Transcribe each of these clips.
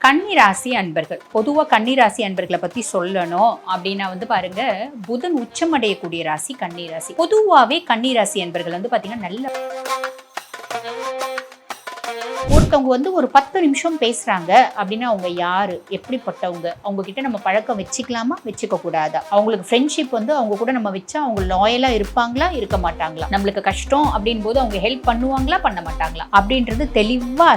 கன்னிராசி அன்பர்கள், பொதுவாக கன்னிராசி அன்பர்களை பற்றி சொல்லணும் அப்படின்னா பாருங்க, புதன் உச்சமடையக்கூடிய ராசி கன்னிராசி. பொதுவாகவே கன்னிராசி அன்பர்கள் பார்த்தீங்கன்னா நல்ல ஒருத்தவங்க ஒரு 10 நிமிஷம் பேசுறாங்க அப்படின்னா அவங்க யாரு, எப்படிப்பட்டவங்க, அவங்க கிட்ட நம்ம பழக்கம் வச்சுக்கலாமா வச்சுக்க கூடாதா, அவங்களுக்கு ஃப்ரெண்ட்ஷிப் அவங்க கூட நம்ம வச்சா அவங்க லாயலா இருப்பாங்களா இருக்க மாட்டாங்களா, நம்மளுக்கு கஷ்டம் அப்படின் போது அவங்க ஹெல்ப் பண்ணுவாங்களா பண்ண மாட்டாங்களா அப்படின்றது தெளிவா.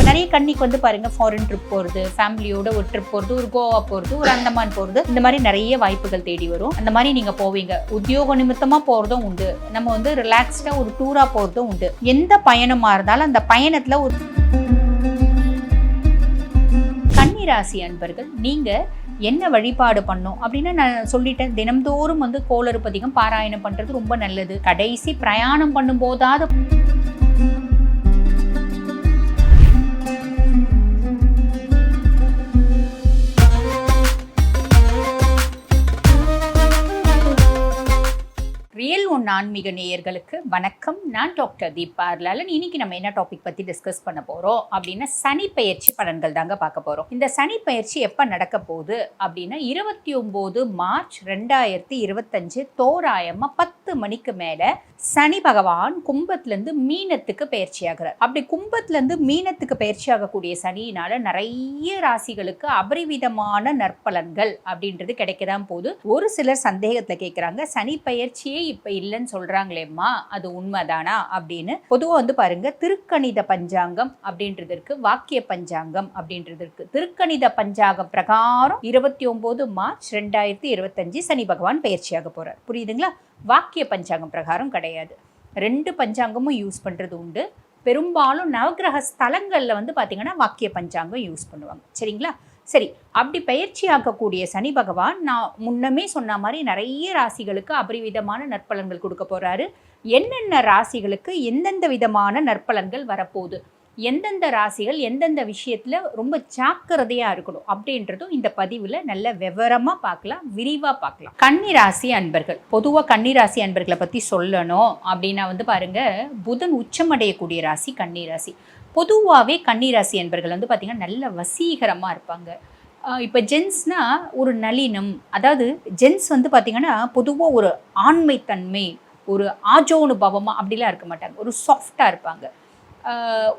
நிறைய கன்னிக்கு பாருங்க ஃபாரின் ட்ரிப் போகிறது, ஃபேமிலியோட ஒரு ட்ரிப் போகிறது, ஒரு கோவா போகிறது, ஒரு அந்தமான் போகிறது, இந்த மாதிரி நிறைய வாய்ப்புகள் தேடி வரும். அந்த மாதிரி நீங்கள் போவீங்க. உத்தியோக நிமித்தமாக போகிறதும் உண்டு, நம்ம ரிலாக்ஸ்டாக ஒரு டூராக போகிறதும் உண்டு. எந்த பயணமாக இருந்தாலும் அந்த பயணத்தில் ஒரு கன்னிராசி அன்பர்கள் நீங்கள் என்ன வழிபாடு பண்ணும் அப்படின்னா நான் சொல்லிட்டேன். தினம்தோறும் கோளறு பதிகம் பாராயணம் பண்ணுறது ரொம்ப நல்லது. கடைசி பிரயாணம் பண்ணும் போதாவது ரியல் ஒன் ஆன்மீக நேயர்களுக்கு வணக்கம். நான் டாக்டர் தீபா லாலன். இன்னைக்கு நம்ம என்ன டாபிக் பற்றி டிஸ்கஸ் பண்ண போகிறோம் அப்படின்னா சனி பெயர்ச்சி பலன்கள் தாங்க பார்க்க போகிறோம். இந்த சனி பெயர்ச்சி எப்போ நடக்க போகுது அப்படின்னா 29 மார்ச் 2025 தோராயமாக 10 மணிக்கு மேலே சனி பகவான் கும்பத்திலேருந்து மீனத்துக்கு பயிற்சி ஆகிறார். அப்படி கும்பத்திலேருந்து மீனத்துக்கு பயிற்சி ஆகக்கூடிய சனியினால நிறைய ராசிகளுக்கு அபரிவிதமான நற்பலன்கள் அப்படின்றது கிடைக்கதான் போகுது. ஒரு சிலர் சந்தேகத்தில் கேட்குறாங்க, சனி பயிற்சியே இப்ப இல்லைன்னு சொல்றாங்களேம்மா, அது உண்மைதானா அப்படின்னு. பொதுவா பாருங்க, திருக்கணித பஞ்சாங்கம் அப்படின்றது இருக்கு, வாக்கிய பஞ்சாங்கம் அப்படின்றது இருக்கு. திருக்கணித பஞ்சாங்கம் பிரகாரம் 29 மார்ச் 2025 சனி பகவான் பயிற்சியாக போறார். புரியுதுங்களா? வாக்கிய பஞ்சாங்கம் பிரகாரம் கிடையாது. 2 பஞ்சாங்கமும் யூஸ் பண்றது உண்டு. பெரும்பாலும் நவகிரக ஸ்தலங்கள்ல பாத்தீங்கன்னா வாக்கிய பஞ்சாங்கம் யூஸ் பண்ணுவாங்க. சரிங்களா? சரி, அப்படி பயிற்சி ஆக்கக்கூடிய சனி பகவான் நான் முன்னமே சொன்ன மாதிரி நிறைய ராசிகளுக்கு அபரிவிதமான நற்பலன்கள் கொடுக்க போறாரு. என்னென்ன ராசிகளுக்கு எந்தெந்த விதமான நற்பலன்கள் வரப்போகுது, எந்தெந்த ராசிகள் எந்தெந்த விஷயத்துல ரொம்ப ஜாக்கிரதையா இருக்கணும் அப்படின்றதும் இந்த பதிவுல நல்ல விவரமா பார்க்கலாம், விரிவா பார்க்கலாம். கன்னிராசி அன்பர்கள், பொதுவாக கன்னிராசி அன்பர்களை பத்தி சொல்லணும் அப்படின்னா பாருங்க, புதன் உச்சமடையக்கூடிய ராசி கன்னிராசி. பொதுவாகவே கன்னிராசி என்பர்கள் பார்த்தீங்கன்னா நல்ல வசீகரமாக இருப்பாங்க. இப்போ ஜென்ஸ்னால் ஒரு நளினம், அதாவது ஜென்ஸ் பார்த்தீங்கன்னா பொதுவாக ஒரு ஆண்மைத்தன்மை, ஒரு ஆஜோனுபவமாக அப்படிலாம் இருக்க மாட்டாங்க. ஒரு சாஃப்டாக இருப்பாங்க,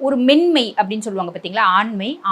ஒரு மென்மை அப்படின்னு சொல்லுவாங்க பார்த்தீங்களா.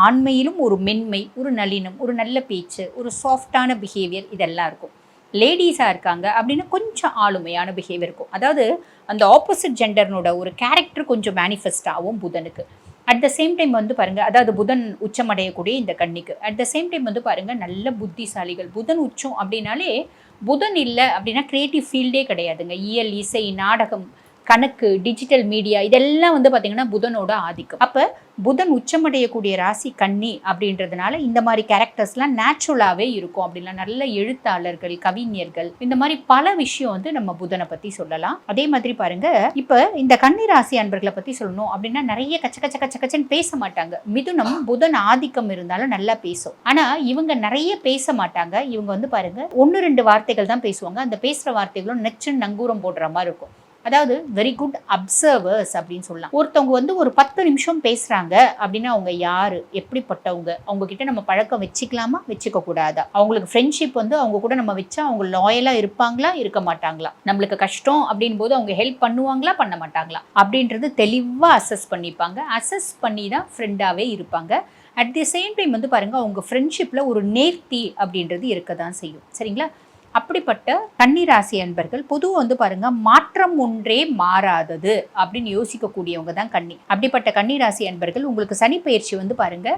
ஆண்மையிலும் ஒரு மென்மை, ஒரு நளினம், ஒரு நல்ல பேச்சு, ஒரு சாஃப்டான பிஹேவியர் இதெல்லாம் இருக்கும். லேடிஸாக இருக்காங்க அப்படின்னா கொஞ்சம் ஆளுமையான பிஹேவியர் இருக்கும். அதாவது அந்த ஆப்போசிட் ஜெண்டர்னோட ஒரு கேரக்டர் கொஞ்சம் மேனிஃபெஸ்ட் ஆகும் புதனுக்கு. அட் த சேம் டைம் பாருங்கள், அதாவது புதன் உச்சமடையக்கூடிய இந்த கன்னிக்கு அட் த சேம் டைம் பாருங்கள் நல்ல புத்திசாலிகள். புதன் உச்சம் அப்படின்னாலே, புதன் இல்லை அப்படின்னா கிரியேட்டிவ் ஃபீல்டே கிடையாதுங்க. இயல், இசை, நாடகம், கணக்கு, டிஜிட்டல் மீடியா இதெல்லாம் பார்த்தீங்கன்னா புதனோட ஆதிக்கம். அப்போ புதன் உச்சமடையக்கூடிய ராசி கன்னி அப்படின்றதுனால இந்த மாதிரி கேரக்டர்ஸ்லாம் நேச்சுரலாகவே இருக்கும். அப்படின்லாம் நல்ல எழுத்தாளர்கள், கவிஞர்கள், இந்த மாதிரி பல விஷயம் நம்ம புதனை பற்றி சொல்லலாம். அதே மாதிரி பாருங்க, இப்போ இந்த கன்னி ராசி அன்பர்களை பற்றி சொல்லணும் அப்படின்னா நிறைய கச்சன்னு பேச மாட்டாங்க. மிதுனம் புதன் ஆதிக்கம் இருந்தாலும் நல்லா பேசும். ஆனால் இவங்க நிறைய பேச மாட்டாங்க. இவங்க பாருங்க 1-2 வார்த்தைகள் தான் பேசுவாங்க. அந்த பேசுகிற வார்த்தைகளும் நெச்சுன்னு நங்கூரம் போடுற மாதிரி இருக்கும். அதாவது வெரி குட் அப்சர்வர்ஸ் அப்படின்னு சொல்லலாம். ஒருத்தவங்க ஒரு 10 நிமிஷம் பேசுறாங்க அப்படின்னா அவங்க யாரு, எப்படிப்பட்டவங்க, அவங்க கிட்ட நம்ம பழக்கம் வச்சுக்கலாமா வச்சுக்க கூடாதா, அவங்களுக்கு ஃப்ரெண்ட்ஷிப் அவங்க கூட நம்ம வச்சா அவங்க லாயலா இருப்பாங்களா இருக்க மாட்டாங்களா, நம்மளுக்கு கஷ்டம் அப்படின் போது அவங்க ஹெல்ப் பண்ணுவாங்களா பண்ண மாட்டாங்களா அப்படின்றது தெளிவா அசஸ் பண்ணிப்பாங்க. அசஸ் பண்ணி தான் ஃப்ரெண்டாவே இருப்பாங்க. அட் தி சேம் டைம் பாருங்க, அவங்க ஃப்ரெண்ட்ஷிப்ல ஒரு நேர்த்தி அப்படின்றது இருக்க தான் செய்யும். சரிங்களா? அப்படிப்பட்ட கன்னிராசி அன்பர்கள் பொதுவாக பாருங்க, மாற்றம் ஒன்றே மாறாதது அப்படின்னு யோசிக்கக்கூடியவங்க தான் கன்னி. அப்படிப்பட்ட கன்னிராசி அன்பர்கள் உங்களுக்கு சனி பயிற்சி பாருங்க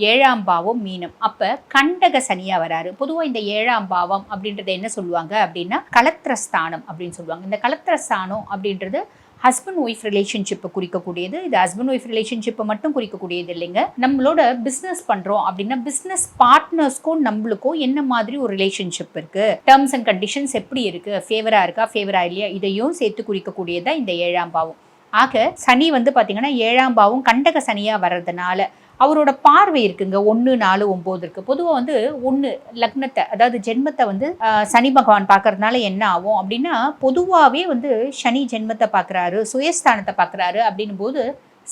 7ஆம் பாவம் மீனம். அப்ப கண்டக சனியா வராரு. பொதுவாக இந்த 7ஆம் பாவம் அப்படின்றத என்ன சொல்லுவாங்க அப்படின்னா கலத்திரஸ்தானம் அப்படின்னு சொல்லுவாங்க. இந்த கலத்திரஸ்தானம் அப்படின்றது ஹஸ்பண்ட் ஒய்ஃப் ரிலேஷன்ஷிப்பை குறிக்கக்கூடியது. இது ஹஸ்பண்ட் ஒய்ஃப் ரிலேஷன்ஷிப்பை மட்டும் குறிக்கக்கூடியது இல்லைங்க. நம்மளோட பிஸ்னஸ் பண்ணுறோம் அப்படின்னா பிஸ்னஸ் பார்ட்னர்ஸ்க்கும் நம்மளுக்கும் என்ன மாதிரி ஒரு ரிலேஷன்ஷிப் இருக்குது, டேர்ம்ஸ் அண்ட் கண்டிஷன்ஸ் எப்படி இருக்குது, ஃபேவராக இருக்கா ஃபேவரா இல்லையா, இதையும் சேர்த்து குறிக்கக்கூடியதான் இந்த 7ஆம் பாவம். ஆக சனி பார்த்தீங்கன்னா 7ஆம் பாவம் கண்டக சனியாக வர்றதுனால அவரோட பார்வை இருக்குங்க 1, 4, 9 இருக்கு. பொதுவாக 1 லக்னத்தை, அதாவது ஜென்மத்தை சனி பகவான் பார்க்கறதுனால என்ன ஆகும் அப்படின்னா, பொதுவாகவே சனி ஜென்மத்தை பார்க்குறாரு, சுயஸ்தானத்தை பார்க்குறாரு அப்படின்னும் போது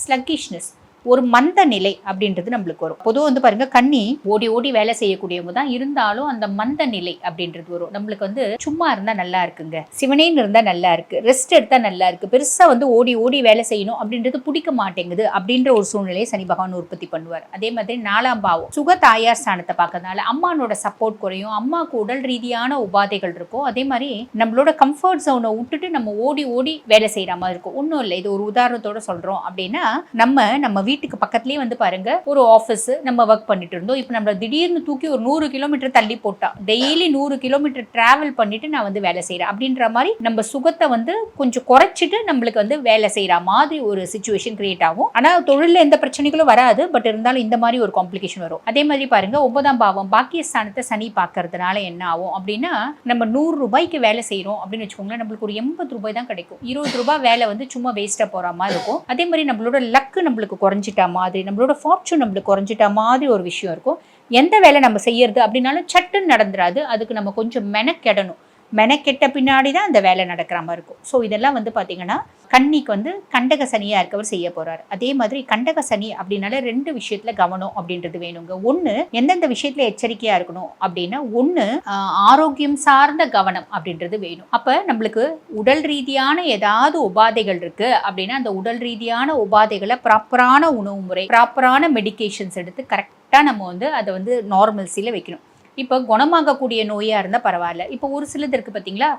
ஸ்லக்கிஷ்னஸ், ஒரு மந்த நிலை அப்படின்றது நம்மளுக்கு வரும். பொதுவாக வந்து பாருங்க, கன்னி ஓடி ஓடி வேலை செய்யக்கூடியவங்க தான், இருந்தாலும் அந்த மந்த நிலை அப்படின்றது வரும். நம்மளுக்கு வந்து சும்மா இருந்தா நல்லா இருக்குங்க, சிவனேன்னு இருந்தா நல்லா இருக்கு, ரெஸ்ட் எடுத்தா நல்லா இருக்கு, பெருசா வந்து ஓடி ஓடி வேலை செய்யணும் அப்படின்றது பிடிக்க மாட்டேங்குது அப்படின்ற ஒரு சூழ்நிலையை சனி பகவான் உற்பத்தி பண்ணுவார். அதே மாதிரி 4ஆம் பாவம் சுக தாயார் ஸ்தானத்தை பார்க்கறதுனால அம்மானோட சப்போர்ட் குறையும், அம்மாவுக்கு உடல் ரீதியான உபாதைகள் இருக்கும். அதே மாதிரி நம்மளோட கம்ஃபர்ட் ஜோனை விட்டுட்டு நம்ம ஓடி ஓடி வேலை செய்யற மாதிரி இருக்கும். ஒன்றும் இல்லை, இது ஒரு உதாரணத்தோட சொல்றோம் அப்படின்னா, நம்ம வீட்டுக்கு பக்கத்துலேயே வந்து பாருங்க ஒரு ஆஃபீஸ் நம்ம ஒர்க் பண்ணிட்டு இருந்தோம். இப்போ நம்ம திடீர்னு தூக்கி ஒரு 100 கிலோமீட்டர் தள்ளி போட்டா, டெய்லி 100 கிலோமீட்டர் டிராவல் பண்ணிட்டு நான் வந்து வேலை செய்யறேன் அப்படின்ற மாதிரி நம்ம சுகத்தை வந்து கொஞ்சம் குறைச்சிட்டு நம்மளுக்கு வந்து வேலை செய்யற மாதிரி ஒரு சிச்சுவேஷன் கிரியேட் ஆகும். ஆனா தொழில எந்த பிரச்சனைகளும் வராது, பட் இருந்தாலும் இந்த மாதிரி ஒரு காம்ப்ளிகேஷன் வரும். அதே மாதிரி பாருங்க 9ஆம் பாவம் பாக்கியஸ்தானத்தை சனி பார்க்கறதுனால என்ன ஆகும் அப்படின்னா, நம்ம 100 ரூபாய்க்கு வேலை செய்யறோம் அப்படின்னு வச்சுக்கோங்களேன், நம்மளுக்கு ஒரு 80 ரூபாய் தான் கிடைக்கும். 20 ரூபாய் வேலை வந்து சும்மா வேஸ்டா போற மாதிரி இருக்கும். அதே மாதிரி நம்மளோட லக்கு நம்மளுக்கு குறைஞ்சிட்டா மாதிரி, நம்மளோட ஃபார்ச்சூன் நம்மளுக்கு குறைஞ்சிட்டா மாதிரி ஒரு விஷயம் இருக்கும். எந்த வேலை நம்ம செய்யறது அப்படின்னாலும் சட்டுன்னு நடந்துராது, அதுக்கு நம்ம கொஞ்சம் மெனக்கெடணும். மெனக்கெட்ட பின்னாடி தான் அந்த வேலை நடக்கிற மாதிரி இருக்கும். ஸோ இதெல்லாம் வந்து பார்த்தீங்கன்னா கன்னிக்கு வந்து கண்டக சனியாக இருக்கவர் செய்ய போகிறார். அதே மாதிரி கண்டக சனி அப்படின்னால 2 விஷயத்தில் கவனம் அப்படின்றது வேணுங்க. ஒன்று, எந்தெந்த விஷயத்தில் எச்சரிக்கையாக இருக்கணும் அப்படின்னா, ஒன்று ஆரோக்கியம் சார்ந்த கவனம் அப்படின்றது வேணும். அப்போ நம்மளுக்கு உடல் ரீதியான ஏதாவது உபாதைகள் இருக்குது அப்படின்னா, அந்த உடல் ரீதியான உபாதைகளை ப்ராப்பரான உணவு முறை, ப்ராப்பரான மெடிகேஷன்ஸ் எடுத்து கரெக்டாக நம்ம வந்து அதை வந்து நார்மல்சியில் வைக்கணும். இப்போ குணமாகக்கூடிய நோயாக இருந்தால் பரவாயில்ல. இப்போ ஒரு சிலது இருக்குது பார்த்தீங்களா,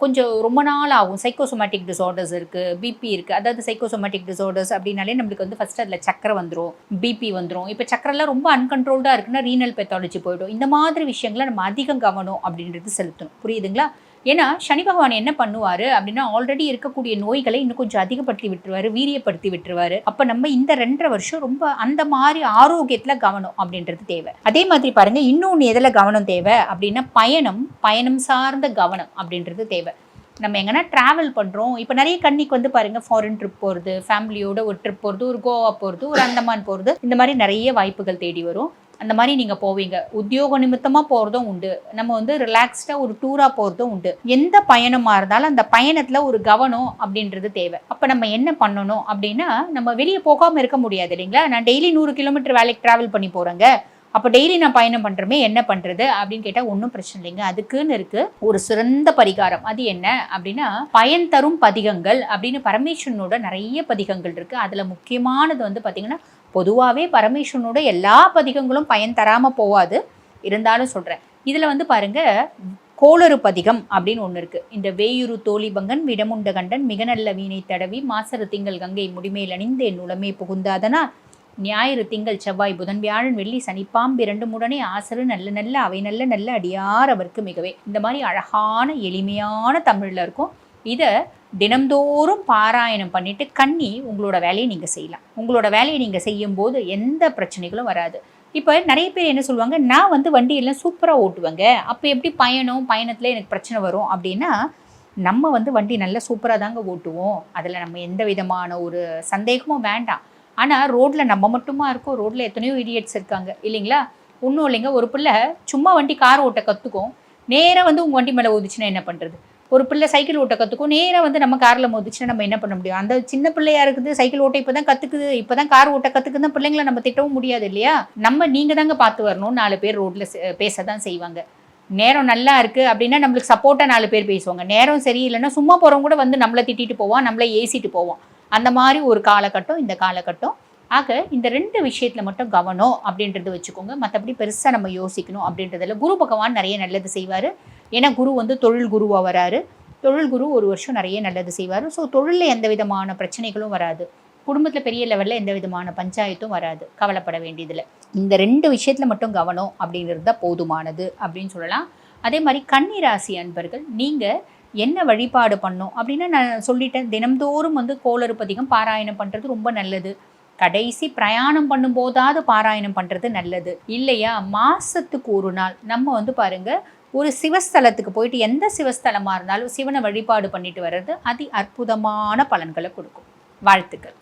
கொஞ்சம் ரொம்ப நாள் ஆகும். சைக்கோசோமேட்டிக் டிசார்டர்ஸ் இருக்குது, பிபி இருக்குது. அதாவது சைக்கோசோமேட்டிக் டிசார்டர்ஸ் அப்படின்னாலே நம்மளுக்கு வந்து ஃபஸ்ட்டு அதில் சக்கரை வந்துடும், பிபி வந்துடும். இப்போ சக்கரெல்லாம் ரொம்ப அன்கண்ட்ரோல்டாக இருக்குன்னா ரீனல் பெத்தாலஜி போய்டும். இந்த மாதிரி விஷயங்களை நம்ம அதிகம் கவனம் அப்படின்றது செலுத்தணும். புரியுதுங்களா? ஏன்னா சனி பகவான் என்ன பண்ணுவார் அப்படின்னா, ஆல்ரெடி இருக்கக்கூடிய நோய்களை இன்னும் கொஞ்சம் அதிகப்படுத்தி விட்டுருவாரு, வீரியப்படுத்தி விட்டுருவாரு. அப்போ நம்ம இந்த 2.5 வருஷம் ரொம்ப அந்த மாதிரி ஆரோக்கியத்தில் கவனம் அப்படின்றது தேவை. அதே மாதிரி பாருங்க, இன்னொன்று எதில் கவனம் தேவை அப்படின்னா, பயணம் சார்ந்த கவனம் அப்படின்றது தேவை. நம்ம எங்கன்னா ட்ராவல் பண்ணுறோம். இப்போ நிறைய கன்னிக்கு வந்து பாருங்கள், ஃபாரின் ட்ரிப் போகிறது, ஃபேமிலியோட ஒரு ட்ரிப் போகிறது, ஒரு கோவா போகிறது, ஒரு அந்தமான் போகிறது, இந்த மாதிரி நிறைய வாய்ப்புகள் தேடி வரும். அந்த மாதிரி நீங்கள் போவீங்க. உத்தியோக நிமித்தமாக போகிறதும் உண்டு, நம்ம வந்து ரிலாக்ஸ்டாக ஒரு டூராக போகிறதும் உண்டு. எந்த பயணமாக இருந்தாலும் அந்த பயணத்தில் ஒரு கவனம் அப்படின்றது தேவை. அப்போ நம்ம என்ன பண்ணணும் அப்படின்னா, நம்ம வெளியே போகாமல் இருக்க முடியாது இல்லைங்களா. நான் டெய்லி 100 கிலோமீட்டர் வேலைக்கு ட்ராவல் பண்ணி போகிறேங்க, அப்போ டெய்லி நான் பயணம் பண்ணுறமே என்ன பண்ணுறது அப்படின்னு கேட்டால் ஒன்றும் பிரச்சனை இல்லைங்க. அதுக்குன்னு இருக்குது ஒரு சிறந்த பரிகாரம். அது என்ன அப்படின்னா, பயன் தரும் பதிகங்கள் அப்படின்னு பரமேஸ்வரனோட நிறைய பதிகங்கள் இருக்குது. அதில் முக்கியமானது வந்து பார்த்திங்கன்னா, பொதுவாகவே பரமேஸ்வரனோட எல்லா பதிகங்களும் பயன் தராமல் போகாது, இருந்தாலும் சொல்கிறேன். இதில் வந்து பாருங்கள், கோளறு பதிகம் அப்படின்னு ஒன்று இருக்குது. இந்த வேயுரு தோழிபங்கன் விடமுண்ட கண்டன் மிக நல்ல வீணை தடவி மாசரு திங்கள் கங்கை முடிமேல் அணிந்து என் உளமே புகுந்தாதனா ஞாயிறு திங்கள் செவ்வாய் புதன் வியாழன் வெள்ளி சனிப்பாம்பு 2 உடனே ஆசரு நல்ல நல்ல அவை நல்ல நல்ல அடியார் அவருக்கு மிகவே. இந்த மாதிரி அழகான எளிமையான தமிழில் இருக்கும். இதை தினம்தோறும் பாராயணம் பண்ணிட்டு கன்னி உங்களோட வேலையை நீங்கள் செய்யலாம். உங்களோட வேலையை நீங்கள் செய்யும்போது எந்த பிரச்சனைகளும் வராது. இப்போ நிறைய பேர் என்ன சொல்லுவாங்க, நான் வந்து வண்டியெல்லாம் சூப்பராக ஓட்டுவேங்க, அப்போ எப்படி பயணத்தில் எனக்கு பிரச்சனை வரும் அப்படின்னா, நம்ம வந்து வண்டி நல்லா சூப்பராக தாங்க ஓட்டுவோம், அதில் நம்ம எந்த விதமான ஒரு சந்தேகமும் வேண்டாம். ஆனால் ரோட்டில் நம்ம மட்டுமா இருக்கோம், ரோட்டில் எத்தனையோ இடியட்ஸ் இருக்காங்க இல்லைங்களா. ஒன்றும் இல்லைங்க, ஒரு பிள்ளை சும்மா வண்டி கார் ஓட்ட கற்றுக்கும், நேராக வந்து உங்கள் வண்டி மேலே ஊதிச்சுன்னா என்ன பண்ணுறது? ஒரு பிள்ளை சைக்கிள் ஓட்ட கற்றுக்கும், நேராக வந்து நம்ம காரில் மோதிச்சுன்னா நம்ம என்ன பண்ண முடியும்? அந்த சின்ன பிள்ளையா இருக்குது, சைக்கிள் ஓட்ட இப்போ தான் கற்றுக்குது, இப்போ தான் கார் ஓட்ட கற்றுக்குதுன்னா பிள்ளைங்களை நம்ம திட்டவும் முடியாது இல்லையா. நீங்கள் தாங்க பார்த்து வரணும். 4 பேர் ரோட்டில் பேச தான் செய்வாங்க. நேரம் நல்லா இருக்குது அப்படின்னா நம்மளுக்கு சப்போர்ட்டாக 4 பேர் பேசுவாங்க. நேரம் சரியில்லைன்னா சும்மா போகிறவங்க கூட வந்து நம்மளை திட்டிட்டு போவான், நம்மளை ஏசிட்டு போவோம். அந்த மாதிரி ஒரு காலகட்டம் இந்த காலகட்டம். ஆக இந்த 2 விஷயத்தில் மட்டும் கவனம் அப்படின்றது வச்சுக்கோங்க. மற்றபடி பெருசாக நம்ம யோசிக்கணும் அப்படின்றதில்ல. குரு பகவான் நிறைய நல்லது செய்வார். ஏன்னா குரு வந்து தொழில் குருவாக வராரு. தொழில் குரு ஒரு வருஷம் நிறைய நல்லது செய்வார். ஸோ தொழிலில் எந்த விதமான பிரச்சனைகளும் வராது, குடும்பத்தில் பெரிய லெவலில் எந்த விதமான பஞ்சாயத்தும் வராது, கவலைப்பட வேண்டியதில்லை. இந்த 2 விஷயத்தில் மட்டும் கவனம் அப்படின்றது தான் போதுமானது அப்படின்னு சொல்லலாம். அதே மாதிரி கன்னி ராசி அன்பர்கள், நீங்கள் என்ன வழிபாடு பண்ணணும் அப்படின்னா, நான் சொல்லிட்டேன், தினம்தோறும் வந்து கோளறு பதிகம் பாராயணம் பண்ணுறது ரொம்ப நல்லது. கடைசி பிரயாணம் பண்ணும்போதாவது பாராயணம் பண்ணுறது நல்லது இல்லையா. மாதத்துக்கு ஒரு நாள் நம்ம வந்து பாருங்கள், ஒரு சிவஸ்தலத்துக்கு போயிட்டு, எந்த சிவஸ்தலமாக இருந்தாலும் சிவனை வழிபாடு பண்ணிட்டு வர்றது அதி அற்புதமான பலன்களை கொடுக்கும். வாழ்த்துக்கள்.